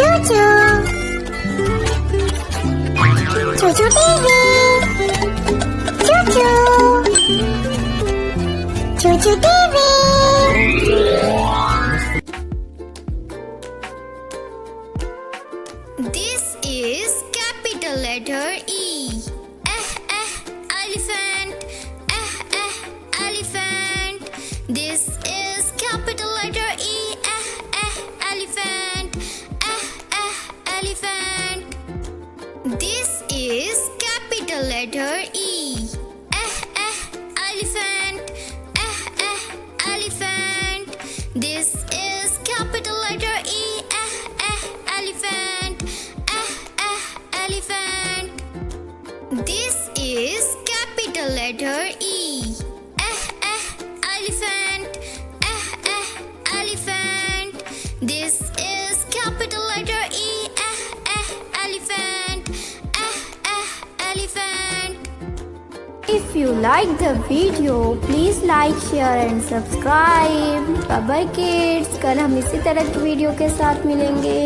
Chuuchuu. Chuuchuu TV. Chuuchuu. Chuuchuu TV. This is capital letter E. Elephant. Elephant. This is capital letter E. Elephant. Elephant. This is capital letter E. Elephant. Elephant. This is capital letter E. Elephant. Elephant. This is capital letter E. Elephant. Elephant. This is capital letter E. Elephant. Elephant. If you like the video, please like, share and subscribe. Bye bye kids. कल हम इसी तरह की video के साथ मिलेंगे.